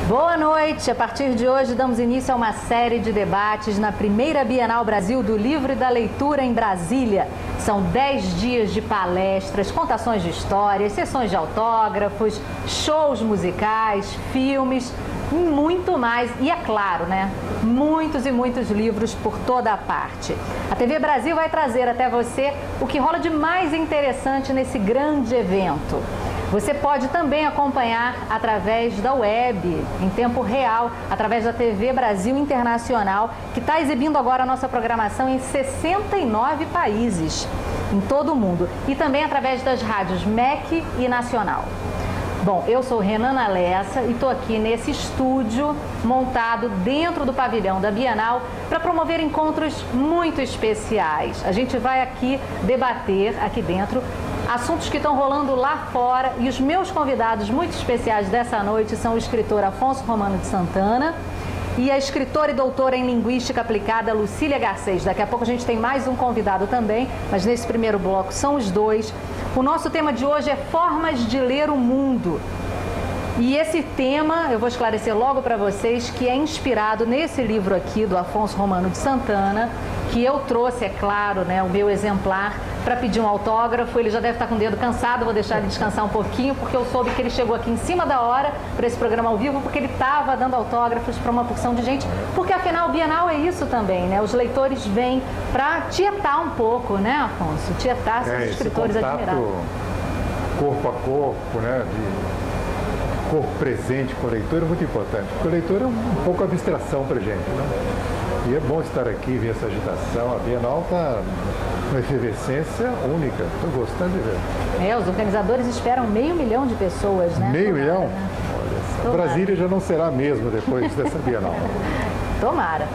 Boa noite! A partir de hoje damos início a uma série de debates na primeira Bienal Brasil do Livro e da Leitura em Brasília. São 10 dias de palestras, contações de histórias, sessões de autógrafos, shows musicais, filmes e muito mais. E é claro, né? Muitos e muitos livros por toda a parte. A TV Brasil vai trazer até você o que rola de mais interessante nesse grande evento. Você pode também acompanhar através da web, em tempo real, através da TV Brasil Internacional, que está exibindo agora a nossa programação em 69 países, em todo o mundo. E também através das rádios MEC e Nacional. Bom, eu sou Renana Lessa e estou aqui nesse estúdio montado dentro do pavilhão da Bienal para promover encontros muito especiais. A gente vai aqui debater, aqui dentro, assuntos que estão rolando lá fora, e os meus convidados muito especiais dessa noite são o escritor Afonso Romano de Santana e a escritora e doutora em Linguística Aplicada Lucília Garcês. Daqui a pouco a gente tem mais um convidado também, mas nesse primeiro bloco são os dois. O nosso tema de hoje é Formas de Ler o Mundo. E esse tema, eu vou esclarecer logo para vocês, que é inspirado nesse livro aqui do Afonso Romano de Santana, que eu trouxe, é claro, né, o meu exemplar, para pedir um autógrafo. Ele já deve estar com o dedo cansado, vou deixar ele descansar um pouquinho, porque eu soube que ele chegou aqui em cima da hora para esse programa ao vivo, porque ele estava dando autógrafos para uma porção de gente, porque afinal, Bienal é isso também, né? Os leitores vêm para tietar um pouco, né, Afonso? Tietar seus escritores admirados. Corpo a corpo, né? Corpo presente com o leitor é muito importante, porque o leitor é um pouco abstração para a gente, né? E é bom estar aqui, ver essa agitação. A Bienal está uma efervescência única. Estou gostando de ver. Os organizadores esperam 500 mil de pessoas, né? Meio milhão? Né? Olha, Brasília já não será mesmo depois dessa Bienal. Tomara.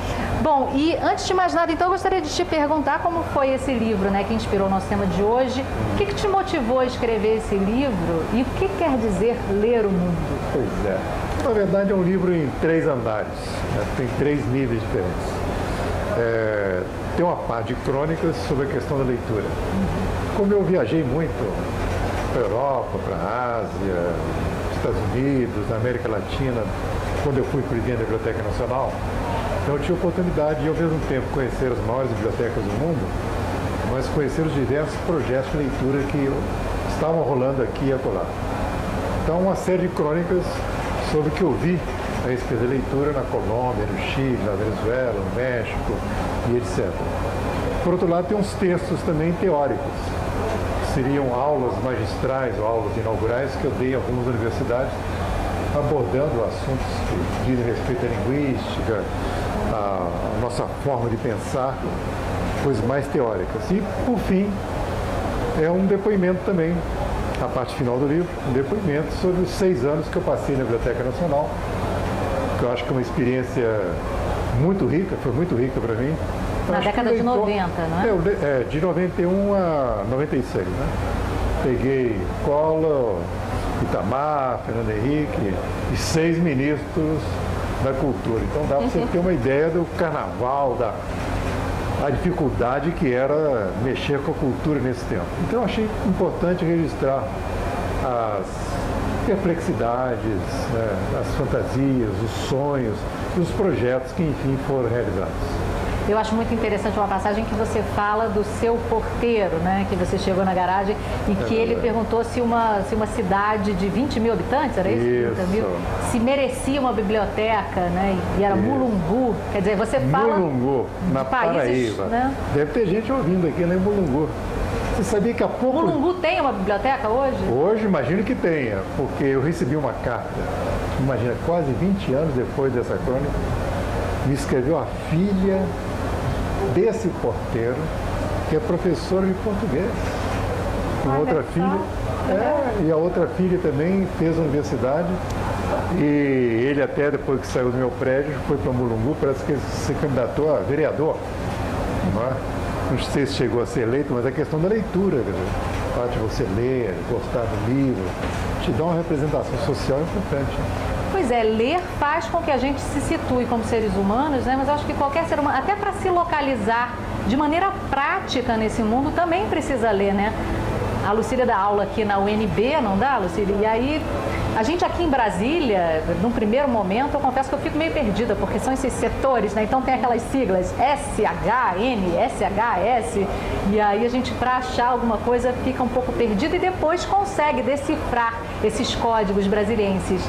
Bom, e antes de mais nada, então, eu gostaria de te perguntar como foi esse livro, né, que inspirou o nosso tema de hoje. O que te motivou a escrever esse livro e o que quer dizer ler o mundo? Pois é. Na verdade, é um livro em 3 andares, né? Tem 3 níveis diferentes. Tem uma parte de crônicas sobre a questão da leitura. Como eu viajei muito para a Europa, para a Ásia, Estados Unidos, na América Latina, quando eu fui presidente da Biblioteca Nacional, então eu tive a oportunidade de, ao mesmo tempo, conhecer as maiores bibliotecas do mundo, mas conhecer os diversos projetos de leitura que estavam rolando aqui e acolá. Então, uma série de crônicas sobre o que eu vi a respeito da leitura na Colômbia, no Chile, na Venezuela, no México e etc. Por outro lado, tem uns textos também teóricos, que seriam aulas magistrais ou aulas inaugurais que eu dei em algumas universidades, abordando assuntos que dizem respeito à linguística, a nossa forma de pensar, coisas mais teóricas. E, por fim, é um depoimento também, a parte final do livro, um depoimento sobre os 6 anos que eu passei na Biblioteca Nacional, que eu acho que é uma experiência muito rica, foi muito rica para mim. Na década de 90, não é? De 91 a 96, né? Peguei Collor, Itamar, Fernando Henrique e 6 ministros da cultura. Então dá para você ter uma ideia do carnaval, a dificuldade que era mexer com a cultura nesse tempo. Então eu achei importante registrar as perplexidades, né, as fantasias, os sonhos e os projetos que, enfim, foram realizados. Eu acho muito interessante uma passagem que você fala do seu porteiro, né? Que você chegou na garagem e que ele perguntou se uma cidade de 20 mil habitantes, era isso? 30 mil, se merecia uma biblioteca, né? E era Mulungu. Quer dizer, você fala Mulungu, na países, Paraíba. Né? Deve ter gente ouvindo aqui, né, em Mulungu. Você sabia que há pouco... Mulungu tem uma biblioteca hoje? Hoje, imagino que tenha, porque eu recebi uma carta, imagina, quase 20 anos depois dessa crônica, me escreveu a filha desse porteiro, que é professor de português. Uma outra filha. E a outra filha também fez a universidade. E ele até, depois que saiu do meu prédio, foi para Mulungu, parece que ele se candidatou a vereador. Não sei se chegou a ser eleito, mas é questão da leitura, quer dizer, o fato de você ler, gostar do livro, te dá uma representação social importante. Pois é, ler faz com que a gente se situe como seres humanos, né? Mas acho que qualquer ser humano, até para se localizar de maneira prática nesse mundo, também precisa ler, né? A Lucília dá aula aqui na UNB, não dá, Lucília? E aí A gente aqui em Brasília, num primeiro momento, eu confesso que eu fico meio perdida, porque são esses setores, né? Então tem aquelas siglas SHN, SHS, e aí a gente, para achar alguma coisa, fica um pouco perdido e depois consegue decifrar esses códigos brasilienses.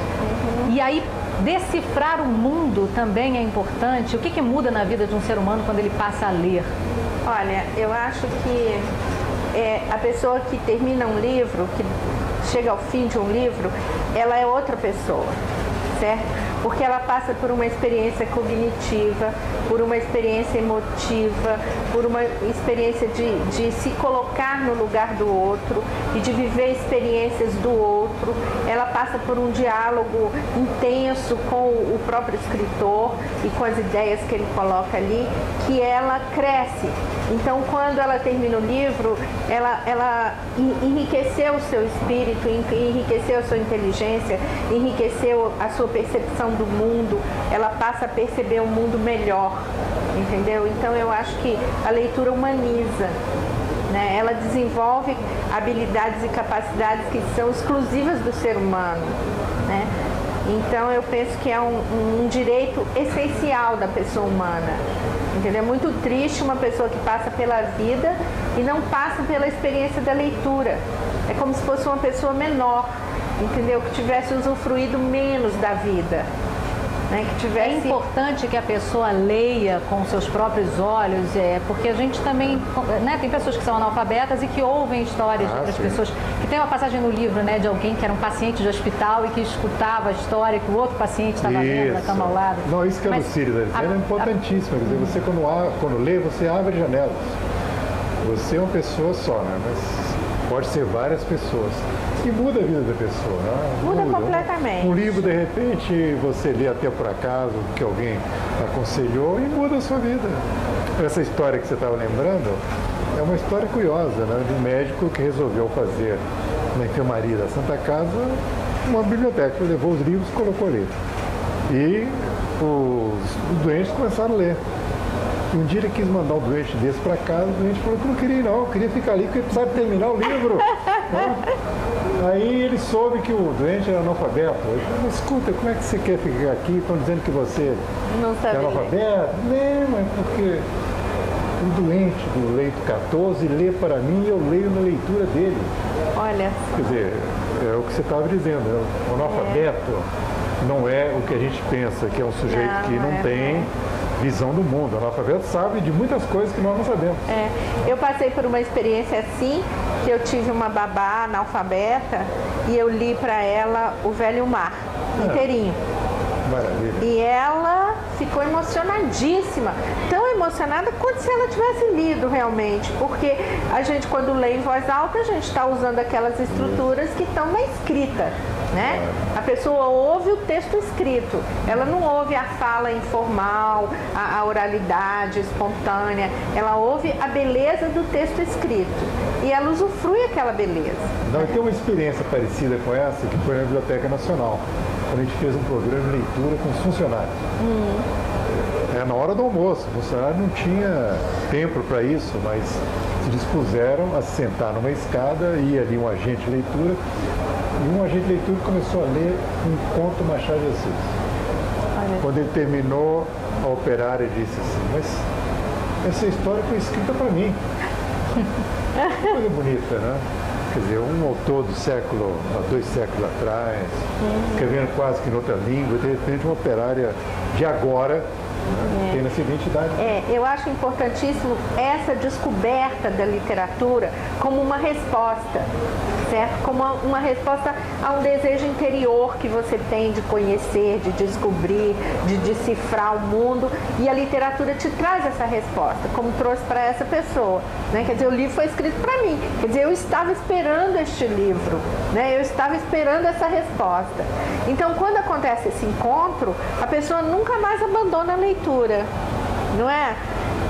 E aí, decifrar o mundo também é importante. O que muda na vida de um ser humano quando ele passa a ler? Olha, eu acho que a pessoa que termina um livro, que chega ao fim de um livro, ela é outra pessoa, certo? Porque ela passa por uma experiência cognitiva, por uma experiência emotiva, por uma experiência de se colocar no lugar do outro e de viver experiências do outro. Ela passa por um diálogo intenso com o próprio escritor e com as ideias que ele coloca ali, que ela cresce. Então, quando ela termina o livro, ela enriqueceu o seu espírito, enriqueceu a sua inteligência, enriqueceu a sua percepção do mundo, ela passa a perceber um mundo melhor, entendeu? Então, eu acho que a leitura humaniza, né? Ela desenvolve habilidades e capacidades que são exclusivas do ser humano, né? Então, eu penso que é um direito essencial da pessoa humana. Entendeu? É muito triste uma pessoa que passa pela vida e não passa pela experiência da leitura. É como se fosse uma pessoa menor, entendeu? Que tivesse usufruído menos da vida. Né? Que tivesse... É importante que a pessoa leia com seus próprios olhos, porque a gente também, né, tem pessoas que são analfabetas e que ouvem histórias de outras pessoas. Que tem uma passagem no livro, né, de alguém que era um paciente de hospital e que escutava a história que o outro paciente estava vendo na cama ao lado. Não, isso que a Lucília está dizendo é importantíssimo. Quer dizer, você quando lê, você abre janelas. Você é uma pessoa só, né? Mas pode ser várias pessoas. E muda a vida da pessoa, né? Muda completamente. Um livro, de repente, você lê até por acaso, que alguém aconselhou e muda a sua vida. Essa história que você estava lembrando é uma história curiosa, né? De um médico que resolveu fazer na enfermaria da Santa Casa uma biblioteca. Ele levou os livros e colocou ali. E os doentes começaram a ler. E um dia ele quis mandar um doente desse para casa, o doente falou que não queria ir não, queria ficar ali porque precisava terminar o livro. Né? Aí ele soube que o doente era analfabeto. Ele falou, mas escuta, como é que você quer ficar aqui? Estão dizendo que você é analfabeto? Não, mas porque o doente do leito 14 lê para mim e eu leio na leitura dele. Olha. Quer dizer, é o que você estava dizendo, né? O analfabeto não é o que a gente pensa, que é um sujeito que não tem visão do mundo. O analfabeto sabe de muitas coisas que nós não sabemos. Eu passei por uma experiência assim, que eu tive uma babá analfabeta e eu li para ela O Velho Mar, inteirinho. Maravilha. E ela ficou emocionadíssima, tão emocionada quanto se ela tivesse lido realmente, porque a gente, quando lê em voz alta, a gente está usando aquelas estruturas que estão na escrita, né? A pessoa ouve o texto escrito, ela não ouve a fala informal, a oralidade espontânea, ela ouve a beleza do texto escrito e ela usufrui aquela beleza. Não, eu tenho uma experiência parecida com essa, que foi na Biblioteca Nacional, quando a gente fez um programa de leitura com os funcionários. Na hora do almoço, o funcionário não tinha tempo para isso, mas se dispuseram a se sentar numa escada, ia ali um agente de leitura, e um agente de leitura começou a ler um conto Machado de Assis. Quando ele terminou, a operária disse assim, mas essa história foi escrita para mim. Que coisa bonita, né? Quer dizer, um autor do século, há 2 séculos atrás, escrevendo quase que em outra língua, de repente uma operária de agora, tem essa identidade. Eu acho importantíssimo essa descoberta da literatura como uma resposta, certo? Como uma resposta a um desejo interior que você tem de conhecer, de descobrir, de decifrar o mundo, e a literatura te traz essa resposta, como trouxe para essa pessoa, né? Quer dizer, o livro foi escrito para mim, quer dizer, eu estava esperando este livro, né? Eu estava esperando essa resposta. Então, quando acontece esse encontro, a pessoa nunca mais abandona a leitura, não é?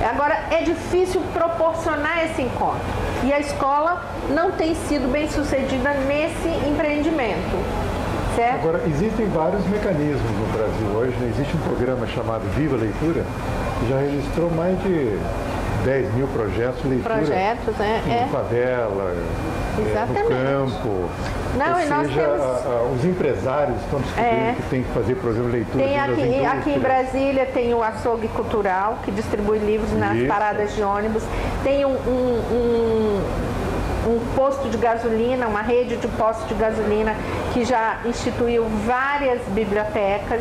Agora, é difícil proporcionar esse encontro. E a escola não tem sido bem sucedida nesse empreendimento, certo? Agora, existem vários mecanismos no Brasil hoje, né? Existe um programa chamado Viva Leitura, que já registrou mais de 10 mil projetos de leitura. Projetos, em favela, no campo. Não, ou nós seja, temos... os empresários estão descobrindo que tem que fazer programa de leitura. Tem aqui em Brasília tem o Açougue Cultural, que distribui livros nas paradas de ônibus. Tem um posto de gasolina, uma rede de postos de gasolina que já instituiu várias bibliotecas,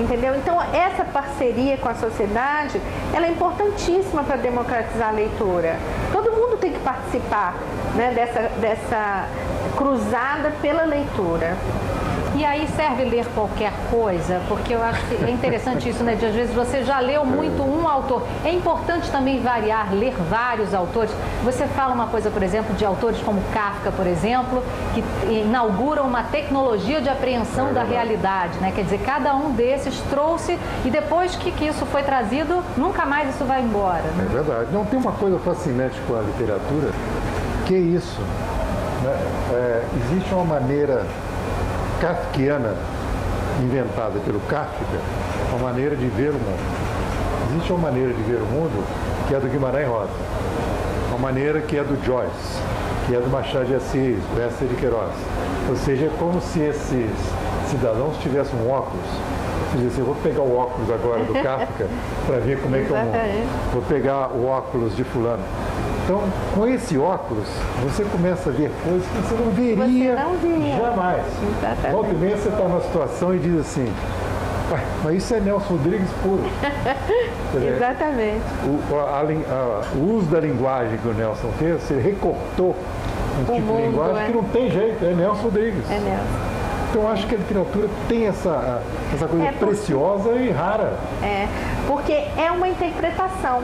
entendeu? Então, essa parceria com a sociedade, ela é importantíssima para democratizar a leitura. Todo mundo tem que participar, né, dessa cruzada pela leitura. E aí serve ler qualquer coisa? Porque eu acho que é interessante isso, né? De às vezes você já leu muito um autor. É importante também variar, ler vários autores. Você fala uma coisa, por exemplo, de autores como Kafka, por exemplo, que inauguram uma tecnologia de apreensão da realidade, né? Quer dizer, cada um desses trouxe e depois que isso foi trazido, nunca mais isso vai embora, né? É verdade. Não, tem uma coisa fascinante com a literatura, que é isso, né? Existe uma maneira kafkiana inventada pelo Kafka, uma maneira de ver o mundo. Existe uma maneira de ver o mundo que é do Guimarães Rosa, uma maneira que é do Joyce, que é do Machado de Assis, do Bessa de Queiroz. Ou seja, é como se esses cidadãos tivessem um óculos. Você diz assim, eu vou pegar o óculos agora do Kafka para ver como é que é o mundo. Vou pegar o óculos de fulano. Então, com esse óculos, você começa a ver coisas que você não veria jamais. Volta e meia você está numa situação e diz assim, mas isso é Nelson Rodrigues puro. Exatamente. O uso da linguagem que o Nelson fez, ele recortou um tipo de linguagem que não tem jeito, é Nelson Rodrigues. É Nelson. Então, eu acho que a literatura tem essa coisa preciosa e rara. Porque é uma interpretação,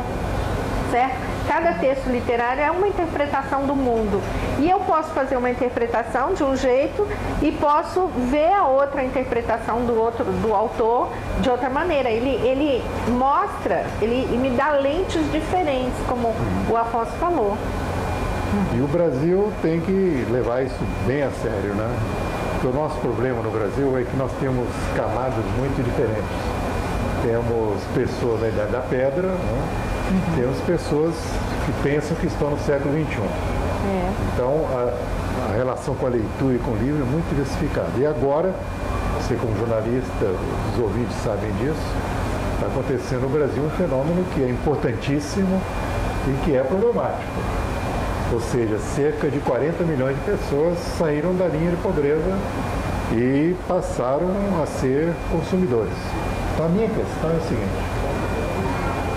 certo? Cada texto literário é uma interpretação do mundo. E eu posso fazer uma interpretação de um jeito e posso ver a outra interpretação do autor de outra maneira. Ele mostra, ele me dá lentes diferentes, como o Afonso falou. E o Brasil tem que levar isso bem a sério, né? Porque o nosso problema no Brasil é que nós temos camadas muito diferentes. Temos pessoas na Idade da Pedra, né? Temos pessoas que pensam que estão no século XXI. Então, a relação com a leitura e com o livro é muito diversificada. E agora, você como jornalista, os ouvintes sabem disso, está acontecendo no Brasil um fenômeno que é importantíssimo e que é problemático. Ou seja, cerca de 40 milhões de pessoas saíram da linha de pobreza e passaram a ser consumidores. Então, a minha questão é a seguinte.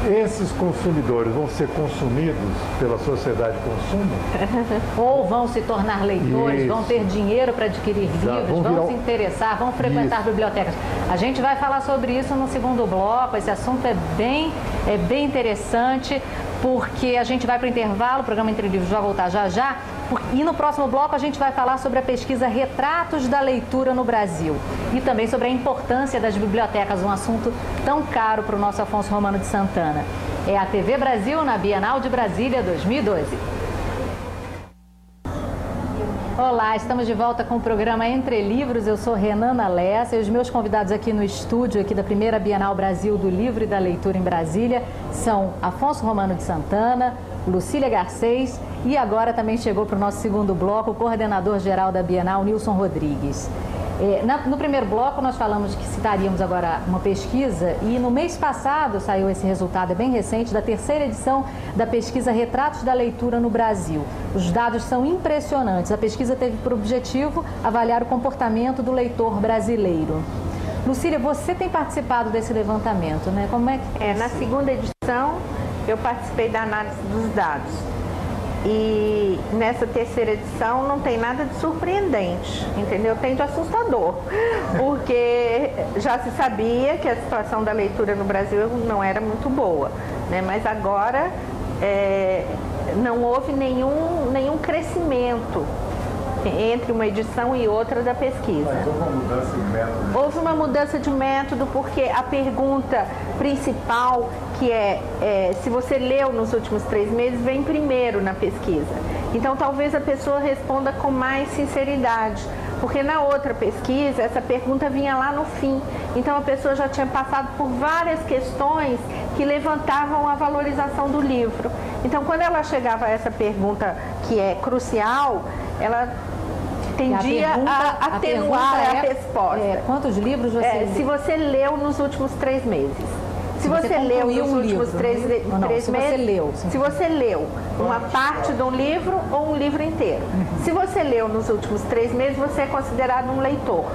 Esses consumidores vão ser consumidos pela sociedade de consumo? Ou vão se tornar leitores, vão ter dinheiro para adquirir livros, vão se interessar, vão frequentar bibliotecas. A gente vai falar sobre isso no segundo bloco. Esse assunto é bem interessante, porque a gente vai para o intervalo, o programa Entre Livros vai voltar já. E no próximo bloco a gente vai falar sobre a pesquisa Retratos da Leitura no Brasil e também sobre a importância das bibliotecas, um assunto tão caro para o nosso Afonso Romano de Santana. É a TV Brasil na Bienal de Brasília 2012. Olá, estamos de volta com o programa Entre Livros. Eu sou Renana Lessa e os meus convidados aqui no estúdio aqui da primeira Bienal Brasil do Livro e da Leitura em Brasília são Afonso Romano de Santana, Lucília Garcês e agora também chegou para o nosso segundo bloco o coordenador-geral da Bienal, Nilson Rodrigues. No primeiro bloco nós falamos que citaríamos agora uma pesquisa e no mês passado saiu esse resultado, é bem recente, da terceira edição da pesquisa Retratos da Leitura no Brasil. Os dados são impressionantes. A pesquisa teve por objetivo avaliar o comportamento do leitor brasileiro. Lucília, você tem participado desse levantamento, né? Como é que... Na segunda edição eu participei da análise dos dados. E nessa terceira edição não tem nada de surpreendente, entendeu? Tem de assustador, porque já se sabia que a situação da leitura no Brasil não era muito boa, né? Mas agora não houve nenhum crescimento entre uma edição e outra da pesquisa. Mas houve uma mudança de método? Houve uma mudança de método porque a pergunta principal, que se você leu nos últimos 3 meses, vem primeiro na pesquisa. Então talvez a pessoa responda com mais sinceridade, Porque na outra pesquisa, essa pergunta vinha lá no fim. Então a pessoa já tinha passado por várias questões que levantavam a valorização do livro. Então quando ela chegava a essa pergunta que é crucial, ela tendia a atenuar a resposta. Quantos livros você leu? Se você leu nos últimos 3 meses. Se você leu nos últimos 3 meses, se você leu uma parte de um livro ou um livro inteiro. Se você leu nos últimos 3 meses, você é considerado um leitor.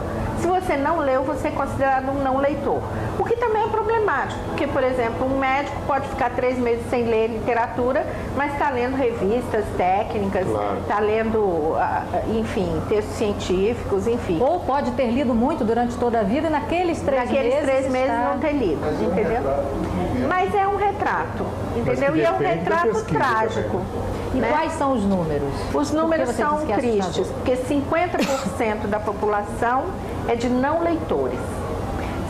Se você não leu, você é considerado um não leitor. O que também é problemático, porque, por exemplo, um médico pode ficar 3 meses sem ler literatura, mas está lendo revistas técnicas, está lendo, enfim, textos científicos, enfim. Ou pode ter lido muito durante toda a vida e naqueles 3 meses não ter lido, entendeu? Mas é um retrato, entendeu? E é um retrato trágico. E quais são os números? Os números são tristes, porque 50% da população é de não leitores.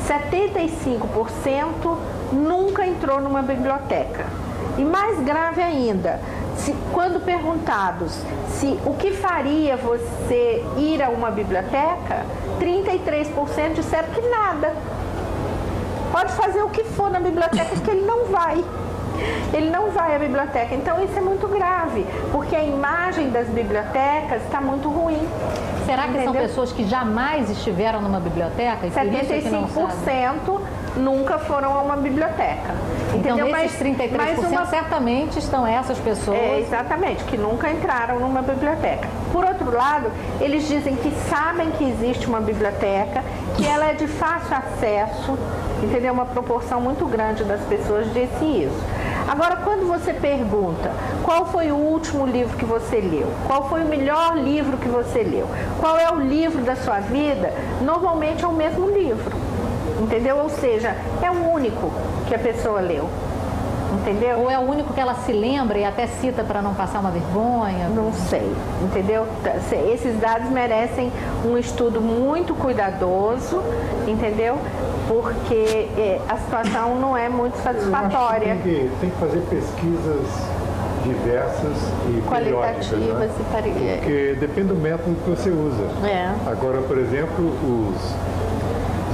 75% nunca entrou numa biblioteca. E mais grave ainda, quando perguntados o que faria você ir a uma biblioteca, 33% disseram que nada. Pode fazer o que for na biblioteca, que ele não vai. Ele não vai à biblioteca. Então isso é muito grave, porque a imagem das bibliotecas está muito ruim. Será que são pessoas que jamais estiveram numa biblioteca? 75% nunca foram a uma biblioteca. Então, entendeu? Nesses 33% certamente estão essas pessoas... exatamente, que nunca entraram numa biblioteca. Por outro lado, eles dizem que sabem que existe uma biblioteca, que ela é de fácil acesso, entendeu? Uma proporção muito grande das pessoas disse isso. Agora, quando você pergunta qual foi o último livro que você leu, qual foi o melhor livro que você leu, qual é o livro da sua vida, normalmente é o mesmo livro, entendeu? Ou seja, é o único que a pessoa leu, entendeu? Ou é o único que ela se lembra e até cita para não passar uma vergonha? Não sei, entendeu? Esses dados merecem um estudo muito cuidadoso, entendeu? Porque a situação não é muito satisfatória. Tem que fazer pesquisas diversas e qualitativas, né? Porque depende do método que você usa. Agora, por exemplo,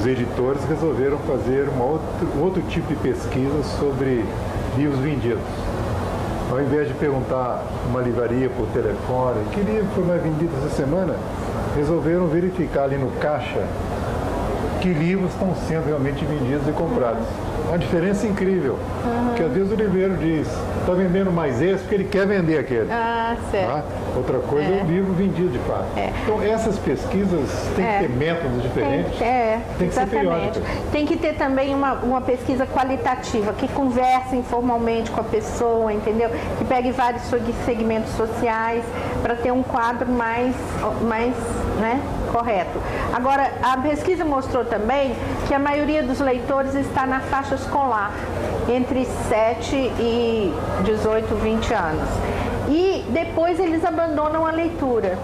os editores resolveram fazer um outro tipo de pesquisa sobre livros vendidos. Ao invés de perguntar uma livraria por telefone, que livro foi mais vendido essa semana, resolveram verificar ali no caixa que livros estão sendo realmente vendidos e comprados. Uma diferença incrível, porque às vezes o livreiro diz, está vendendo mais esse porque ele quer vender aquele. Certo. Tá? Outra coisa é o livro vendido de fato. Então essas pesquisas têm que ter métodos diferentes, tem que ser periódicas. Tem que ter também uma pesquisa qualitativa, que converse informalmente com a pessoa, entendeu? Que pegue vários segmentos sociais para ter um quadro mais né, correto. Agora, a pesquisa mostrou também que a maioria dos leitores está na faixa escolar, entre 7 e 18, 20 anos. E depois eles abandonam a leitura.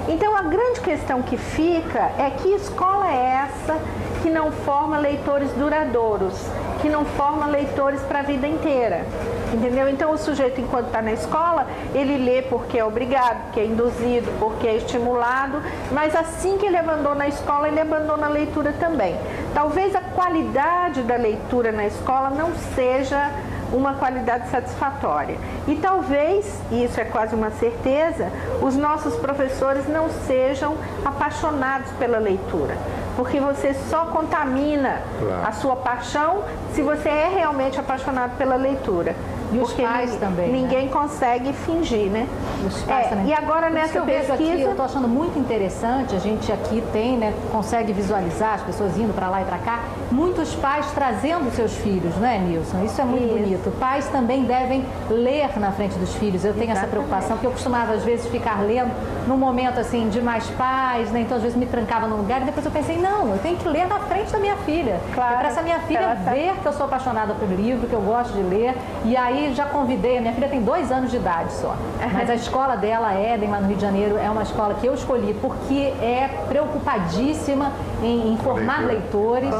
Então, a grande questão que fica é que escola é essa que não forma leitores duradouros, que não forma leitores para a vida inteira, entendeu? Então, o sujeito, enquanto está na escola, ele lê porque é obrigado, porque é induzido, porque é estimulado, mas assim que ele abandona a escola, ele abandona a leitura também. Talvez a qualidade da leitura na escola não seja uma qualidade satisfatória. E talvez, e isso é quase uma certeza, os nossos professores não sejam apaixonados pela leitura, porque você só contamina a sua paixão se você é realmente apaixonado pela leitura. E os pais também, ninguém consegue fingir, né? Os pais também. E agora nessa pesquisa... Aqui, eu estou achando muito interessante, a gente aqui tem, né, consegue visualizar as pessoas indo para lá e para cá, muitos pais trazendo seus filhos, né, Nilson? Isso é muito bonito. Pais também devem ler na frente dos filhos. Eu tenho essa preocupação, porque eu costumava às vezes ficar lendo num momento assim de mais paz, né? Então às vezes me trancava num lugar e depois eu pensei, não, eu tenho que ler na frente da minha filha. Para essa minha filha ver que eu sou apaixonada por livro, que eu gosto de ler. E aí já convidei, a minha filha tem 2 anos de idade só, mas a escola dela, Éden, lá no Rio de Janeiro, é uma escola que eu escolhi porque é preocupadíssima em formar leitores.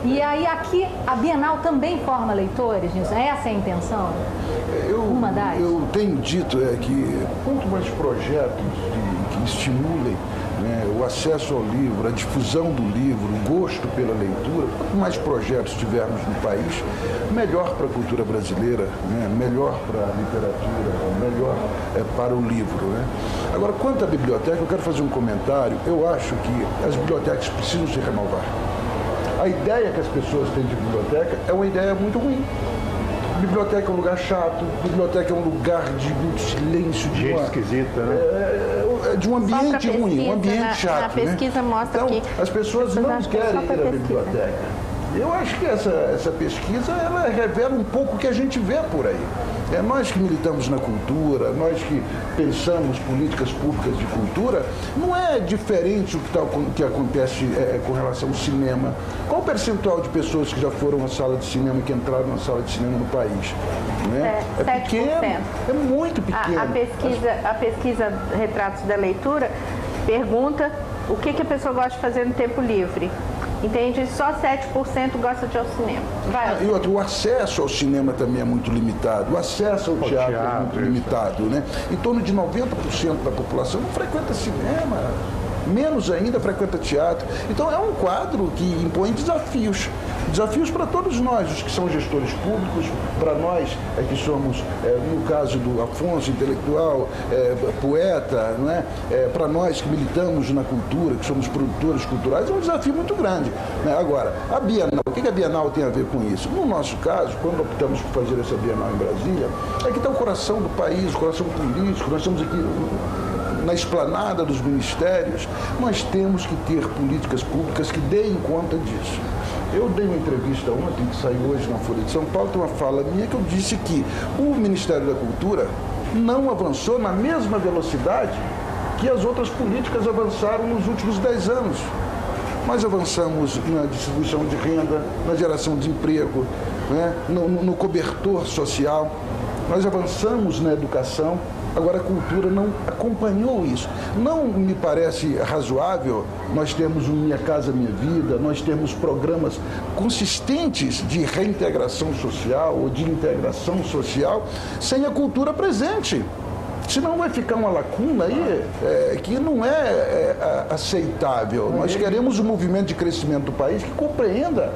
E aí aqui a Bienal também forma leitores, essa é a intenção? Eu tenho dito que quanto mais projetos que estimulem, né, o o acesso ao livro, a difusão do livro, o gosto pela leitura, quanto mais projetos tivermos no país, melhor para a cultura brasileira, né? Melhor para a literatura, melhor para o livro. Né? Agora, quanto à biblioteca, eu quero fazer um comentário. Eu acho que as bibliotecas precisam se renovar. A ideia que as pessoas têm de biblioteca é uma ideia muito ruim. Biblioteca é um lugar chato, biblioteca é um lugar de muito silêncio, de gente esquisita, né? De um ambiente ruim, um ambiente chato. A pesquisa mostra então, que as pessoas não querem ir à biblioteca. Eu acho que essa pesquisa ela revela um pouco o que a gente vê por aí. É nós que militamos na cultura, nós que pensamos políticas públicas de cultura, não é diferente o que acontece com relação ao cinema. Qual o percentual de pessoas que já foram à sala de cinema, que entraram na sala de cinema no país? Né? É pequeno, é muito pequeno. A pesquisa Retratos da Leitura pergunta o que a pessoa gosta de fazer no tempo livre. Entende? Só 7% gosta de ir ao cinema. E outro, o acesso ao cinema também é muito limitado. O acesso ao teatro é muito limitado. Né? Em torno de 90% da população não frequenta cinema. Menos ainda frequenta teatro. Então é um quadro que impõe desafios. Desafios para todos nós, os que são gestores públicos, para nós que somos, no caso do Afonso, intelectual, poeta, não é? Para nós que militamos na cultura, que somos produtores culturais, é um desafio muito grande. Né? Agora, a Bienal, o que a Bienal tem a ver com isso? No nosso caso, quando optamos por fazer essa Bienal em Brasília, é que está o coração do país, o coração político, nós estamos aqui na esplanada dos ministérios, nós temos que ter políticas públicas que deem conta disso. Eu dei uma entrevista ontem, que saiu hoje na Folha de São Paulo, tem uma fala minha que eu disse que o Ministério da Cultura não avançou na mesma velocidade que as outras políticas avançaram nos últimos 10 anos. Nós avançamos na distribuição de renda, na geração de emprego, né? no cobertor social, nós avançamos na educação. Agora, a cultura não acompanhou isso. Não me parece razoável nós termos um Minha Casa Minha Vida, nós temos programas consistentes de reintegração social ou de integração social sem a cultura presente. Senão vai ficar uma lacuna aí que não é aceitável. Nós queremos um movimento de crescimento do país que compreenda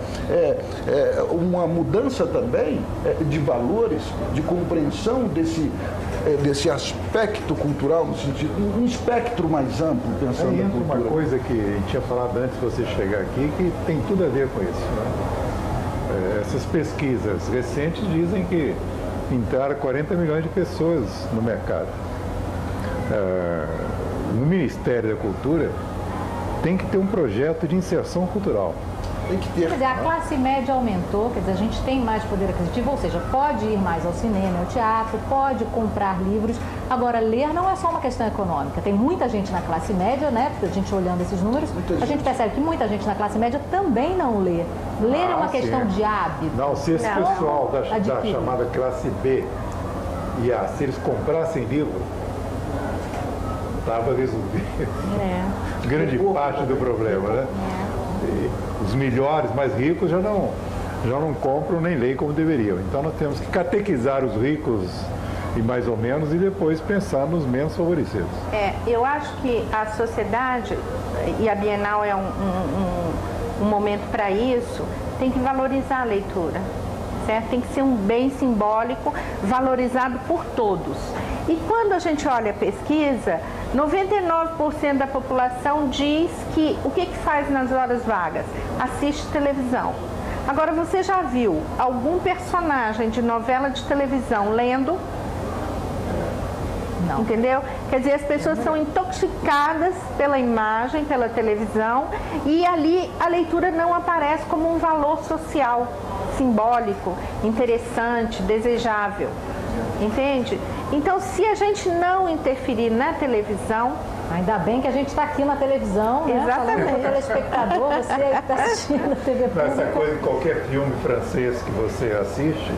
uma mudança também de valores, de compreensão desse aspecto cultural, no sentido, um espectro mais amplo, pensando na cultura. Uma coisa que a gente tinha falado antes de você chegar aqui, que tem tudo a ver com isso. Né? Essas pesquisas recentes dizem que entraram 40 milhões de pessoas no mercado. No Ministério da Cultura tem que ter um projeto de inserção cultural. Tem que ter. Quer dizer, a classe média aumentou, quer dizer, a gente tem mais poder aquisitivo, ou seja, pode ir mais ao cinema, ao teatro, pode comprar livros. Agora, ler não é só uma questão econômica. Tem muita gente na classe média, né? Porque a gente olhando esses números, a gente percebe que muita gente na classe média também não lê. Ler é uma questão de hábito. Não, se esse pessoal da chamada classe B, se eles comprassem livro, estava resolvido. Grande parte do problema, né? Os melhores, mais ricos, já não compram nem leem como deveriam. Então nós temos que catequizar os ricos e mais ou menos e depois pensar nos menos favorecidos. Eu acho que a sociedade, e a Bienal é um momento para isso, tem que valorizar a leitura. Certo? Tem que ser um bem simbólico, valorizado por todos. E quando a gente olha a pesquisa, 99% da população diz que o que faz nas horas vagas? Assiste televisão. Agora, você já viu algum personagem de novela de televisão lendo? Não. Entendeu? Quer dizer, as pessoas são intoxicadas pela imagem, pela televisão, e ali a leitura não aparece como um valor social, simbólico, interessante, desejável. Entende? Então, se a gente não interferir na televisão... Ainda bem que a gente está aqui na televisão, né? Exatamente. Falando com o telespectador, você que está assistindo a TV pública. Essa coisa, qualquer filme francês que você assiste,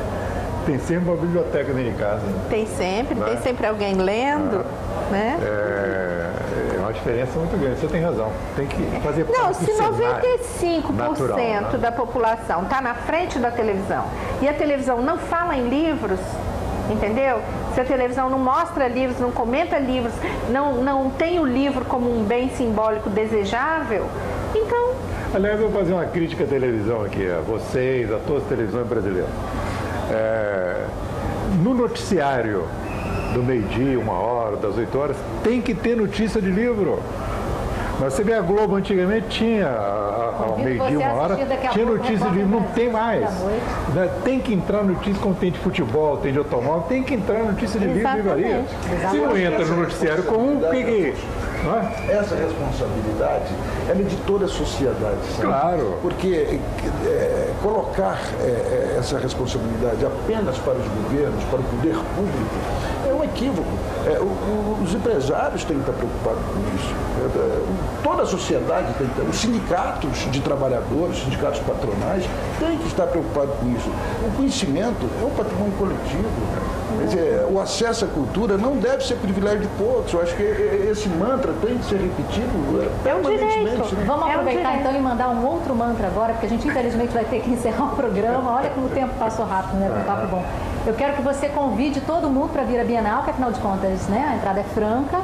tem sempre uma biblioteca dentro de casa. Tem sempre alguém lendo, né? É uma diferença muito grande, você tem razão. Tem que fazer parte Não, se 95% natural, né? da população está na frente da televisão e a televisão não fala em livros, entendeu? Se a televisão não mostra livros, não comenta livros, não tem o livro como um bem simbólico desejável, então... Aliás, eu vou fazer uma crítica à televisão aqui, a vocês, a todas as televisões brasileiras. No noticiário do meio-dia, 1h, das 8 horas, tem que ter notícia de livro. Mas você vê a Globo antigamente tinha, ao meio-dia, 1h, tinha notícia de livro, não tem mais. Tem que entrar notícia como tem de futebol, tem de automóvel, tem que entrar notícia de livro e livraria. Se não entra no noticiário comum, peguei. Essa responsabilidade ela é de toda a sociedade, sabe? Claro. Porque colocar essa responsabilidade apenas para os governos, para o poder público, é um equívoco. Os empresários têm que estar preocupados com isso. Toda a sociedade tem que estar. Os sindicatos de trabalhadores, os sindicatos patronais, têm que estar preocupados com isso. O conhecimento é um patrimônio coletivo. Quer dizer, o acesso à cultura não deve ser privilégio de poucos. Eu acho que esse mantra tem que ser repetido permanentemente. Né? Vamos aproveitar então e mandar um outro mantra agora, porque a gente infelizmente vai ter que encerrar o programa. Olha como o tempo passou rápido, né? Um papo bom. Eu quero que você convide todo mundo para vir à Bienal, que afinal de contas, né, a entrada é franca.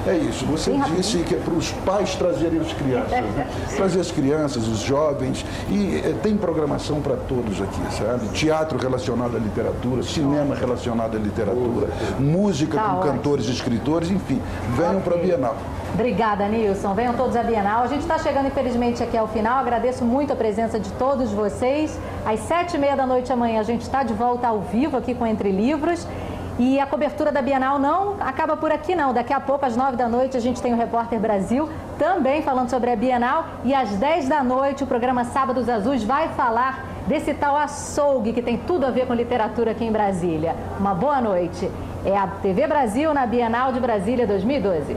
É isso, você disse que é para os pais trazerem as crianças, né? Trazer as crianças, os jovens, e tem programação para todos aqui, sabe? Teatro relacionado à literatura, cinema relacionado à literatura, música com cantores e escritores, enfim, venham para a Bienal. Obrigada, Nilson. Venham todos à Bienal. A gente está chegando, infelizmente, aqui ao final. Agradeço muito a presença de todos vocês. Às 7h30 da noite amanhã, a gente está de volta ao vivo aqui com Entre Livros. E a cobertura da Bienal não acaba por aqui, não. Daqui a pouco, às 9 da noite, a gente tem o Repórter Brasil, também falando sobre a Bienal. E às 10 da noite, o programa Sábados Azuis vai falar desse tal açougue que tem tudo a ver com literatura aqui em Brasília. Uma boa noite. É a TV Brasil na Bienal de Brasília 2012.